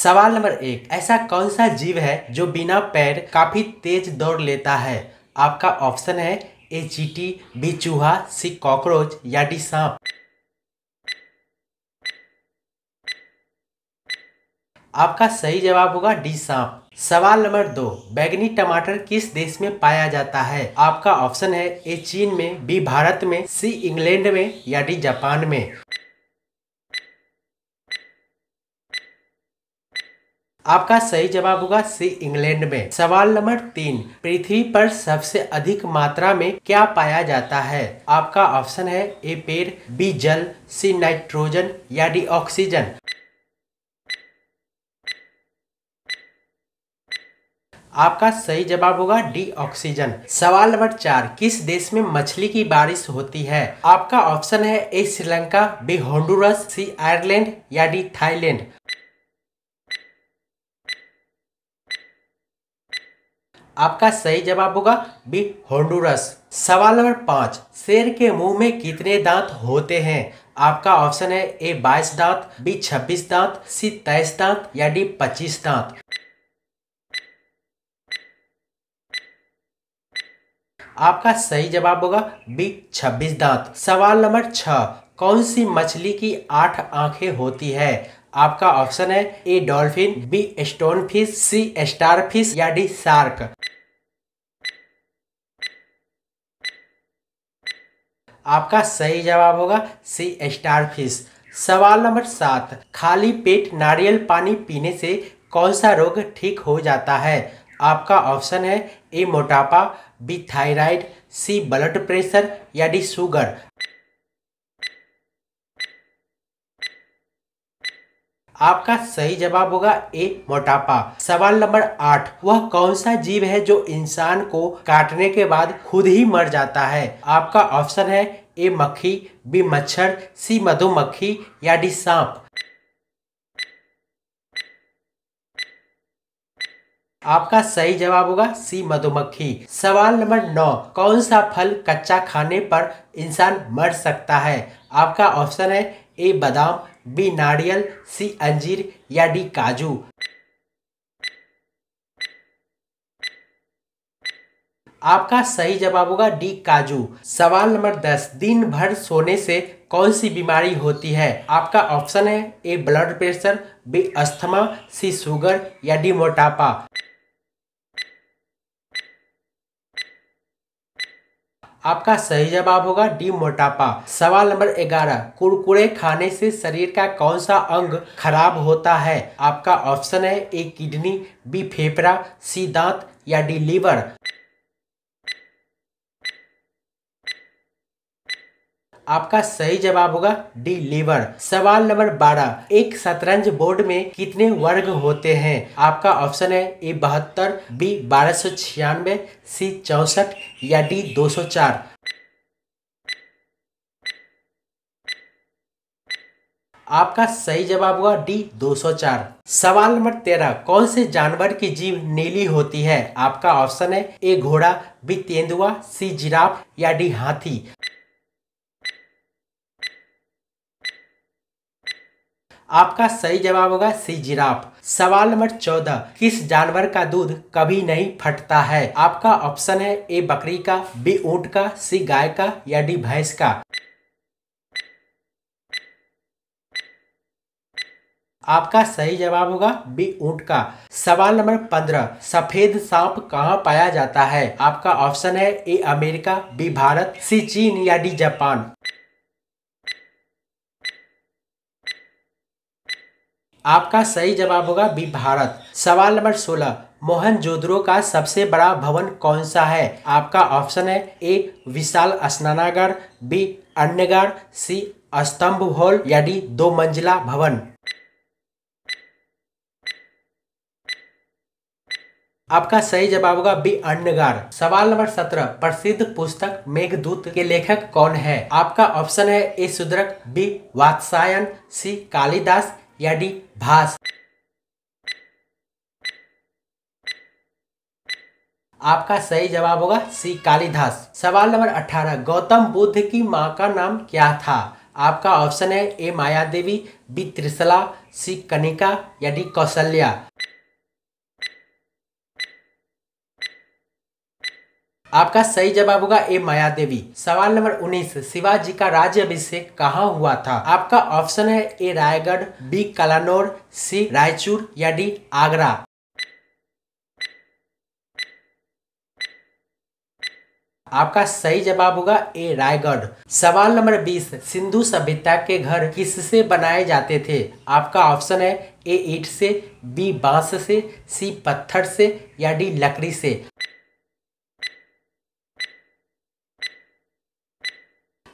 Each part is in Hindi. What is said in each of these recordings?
सवाल नंबर 1, ऐसा कौन सा जीव है जो बिना पैर काफी तेज दौड़ लेता है? आपका ऑप्शन है ए चींटी, बी चूहा, सी कॉकरोच या डी सांप। आपका सही जवाब होगा डी सांप। सवाल नंबर 2, बैंगनी टमाटर किस देश में पाया जाता है? आपका ऑप्शन है ए चीन में, बी भारत में, सी इंग्लैंड में या डी जापान में। आपका सही जवाब होगा सी इंग्लैंड में। सवाल नंबर 3, पृथ्वी पर सबसे अधिक मात्रा में क्या पाया जाता है? आपका ऑप्शन है ए पेड़, बी जल, सी नाइट्रोजन या डी ऑक्सीजन। आपका सही जवाब होगा डी ऑक्सीजन। सवाल नंबर 4, किस देश में मछली की बारिश होती है? आपका ऑप्शन है ए श्रीलंका, बी होंडुरस, सी आयरलैंड या डी थाईलैंड। आपका सही जवाब होगा बी होंडुरस। सवाल नंबर 5, शेर के मुंह में कितने दांत होते हैं? आपका ऑप्शन है ए 22 दांत, बी 26 दांत, सी 23 दांत या डी 25 दांत। आपका सही जवाब होगा बी 26 दांत। सवाल नंबर 6, कौन सी मछली की 8 आंखें होती है? आपका ऑप्शन है ए डॉल्फिन, बी स्टोन फिश, सी स्टार फिश या डी शार्क। आपका सही जवाब होगा सी स्टार फिश। सवाल नंबर 7, खाली पेट नारियल पानी पीने से कौन सा रोग ठीक हो जाता है? आपका ऑप्शन है ए मोटापा, बी थायराइड, सी ब्लड प्रेशर या डी शुगर। आपका सही जवाब होगा ए मोटापा। सवाल नंबर 8, वह कौन सा जीव है जो इंसान को काटने के बाद खुद ही मर जाता है? आपका ऑप्शन है ए मक्खी, बी मच्छर, सी मधुमक्खी या डी सांप। आपका सही जवाब होगा सी मधुमक्खी। सवाल नंबर 9, कौन सा फल कच्चा खाने पर इंसान मर सकता है? आपका ऑप्शन है ए बादाम, बी नारियल, सी अंजीर या डी काजू। आपका सही जवाब होगा डी काजू। सवाल नंबर 10, दिन भर सोने से कौन सी बीमारी होती है? आपका ऑप्शन है ए ब्लड प्रेशर, बी अस्थमा, सी शुगर या डी मोटापा। आपका सही जवाब होगा डी मोटापा। सवाल नंबर 11, कुरकुरे खाने से शरीर का कौन सा अंग खराब होता है? आपका ऑप्शन है ए किडनी, बी फेफड़ा, सी दांत या डी लीवर। आपका सही जवाब होगा डी लीवर। सवाल नंबर 12, एक शतरंज बोर्ड में कितने वर्ग होते हैं? आपका ऑप्शन है ए 72, बी 1296, सी 64 या डी 204। आपका सही जवाब होगा डी 204। सवाल नंबर 13, कौन से जानवर की जीभ नीली होती है? आपका ऑप्शन है ए घोड़ा, बी तेंदुआ, सी जिराफ या डी हाथी। आपका सही जवाब होगा सी जिराफ। सवाल नंबर 14, किस जानवर का दूध कभी नहीं फटता है? आपका ऑप्शन है ए बकरी का, बी ऊंट का, सी गाय का या डी भैंस का। आपका सही जवाब होगा बी ऊंट का। सवाल नंबर 15, सफेद सांप कहाँ पाया जाता है? आपका ऑप्शन है ए अमेरिका, बी भारत, सी चीन या डी जापान। आपका सही जवाब होगा बी भारत। सवाल नंबर 16, मोहनजोदड़ो का सबसे बड़ा भवन कौन सा है? आपका ऑप्शन है ए विशाल स्नानागार, बी अन्नगार, सी स्तंभ हॉल या डी 2 मंजिला भवन। आपका सही जवाब होगा बी अन्नगार। सवाल नंबर 17, प्रसिद्ध पुस्तक मेघदूत के लेखक कौन है? आपका ऑप्शन है ए शूद्रक, बी वात्स्यायन, सी कालिदास या डी भास। आपका सही जवाब होगा सी कालिदास। सवाल नंबर 18, गौतम बुद्ध की माँ का नाम क्या था? आपका ऑप्शन है ए माया देवी, बी त्रिशला, सी कनिका या डी कौशल्या। आपका सही जवाब होगा ए माया देवी। सवाल नंबर 19, शिवाजी का राज्याभिषेक कहाँ हुआ था? आपका ऑप्शन है ए रायगढ़, बी कलानौर, सी रायचूर या डी आगरा। आपका सही जवाब होगा ए रायगढ़। सवाल नंबर 20, सिंधु सभ्यता के घर किससे बनाए जाते थे? आपका ऑप्शन है ए ईंट से, बी बांस से, सी पत्थर से या डी लकड़ी से।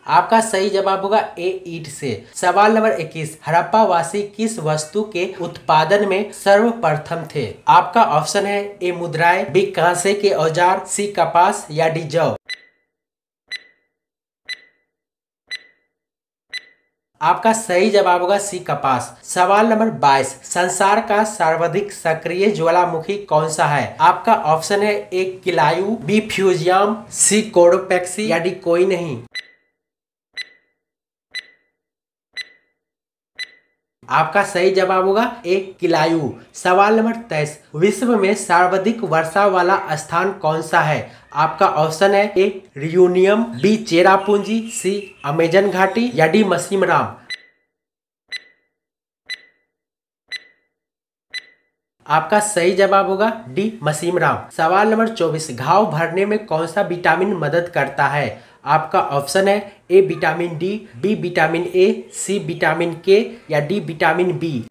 आपका सही जवाब होगा ए ईंट से। सवाल नंबर 21, हड़प्पा वासी किस वस्तु के उत्पादन में सर्वप्रथम थे? आपका ऑप्शन है ए मुद्राएं, बी कांसे के औजार, सी कपास या डी जौ। आपका सही जवाब होगा सी कपास। सवाल नंबर 22, संसार का सर्वाधिक सक्रिय ज्वालामुखी कौन सा है? आपका ऑप्शन है ए किलायू, बी फ्यूजियम, सी कोडोपैक्सी या डी कोई नहीं। आपका सही जवाब होगा ए किलायू। सवाल नंबर 23, विश्व में सर्वाधिक वर्षा वाला स्थान कौन सा है? आपका ऑप्शन है ए रियूनियम, बी चेरापूंजी, सी अमेजन घाटी या डी मसीमराम। आपका सही जवाब होगा डी मसीमराम। सवाल नंबर 24, घाव भरने में कौन सा विटामिन मदद करता है? आपका ऑप्शन है A vitamin D, B vitamin A, C vitamin K या डी विटामिन बी।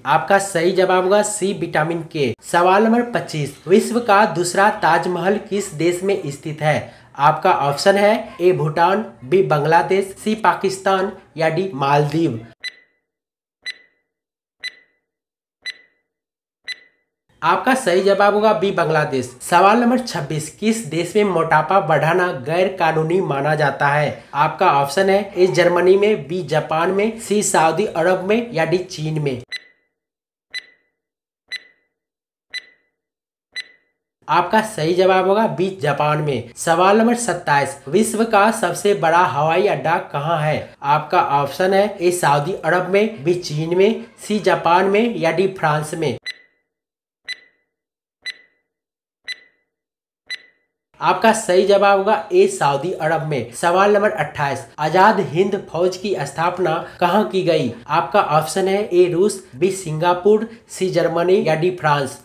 आपका सही जवाब होगा सी विटामिन के। सवाल नंबर 25, विश्व का दूसरा ताजमहल किस देश में स्थित है? आपका ऑप्शन है ए भूटान, बी बांग्लादेश, सी पाकिस्तान या डी मालदीव। आपका सही जवाब होगा बी बांग्लादेश। सवाल नंबर 26, किस देश में मोटापा बढ़ाना गैर कानूनी माना जाता है? आपका ऑप्शन है ए जर्मनी में, बी जापान में, सी सऊदी अरब में या डी चीन में। आपका सही जवाब होगा बी जापान में। सवाल नंबर 27, विश्व का सबसे बड़ा हवाई अड्डा कहाँ है? आपका ऑप्शन है ए सऊदी अरब में, बी चीन में, सी जापान में या डी फ्रांस में। आपका सही जवाब होगा ए सऊदी अरब में। सवाल नंबर 28, आजाद हिंद फौज की स्थापना कहाँ की गई? आपका ऑप्शन है ए रूस, बी सिंगापुर, सी जर्मनी या डी फ्रांस।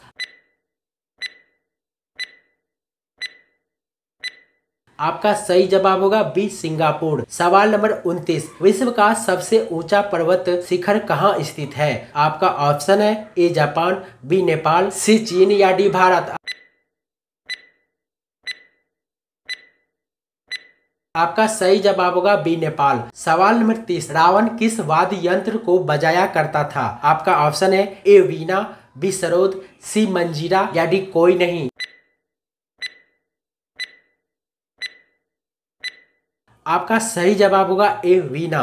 आपका सही जवाब होगा बी सिंगापुर। सवाल नंबर 29, विश्व का सबसे ऊंचा पर्वत शिखर कहाँ स्थित है? आपका ऑप्शन है ए जापान, बी नेपाल, सी चीन या डी भारत। आपका सही जवाब होगा बी नेपाल। सवाल नंबर 30, रावण किस वाद्य यंत्र को बजाया करता था? आपका ऑप्शन है ए वीणा, बी सरोद, सी मंजीरा या डी कोई नहीं। आपका सही जवाब होगा ए वीणा।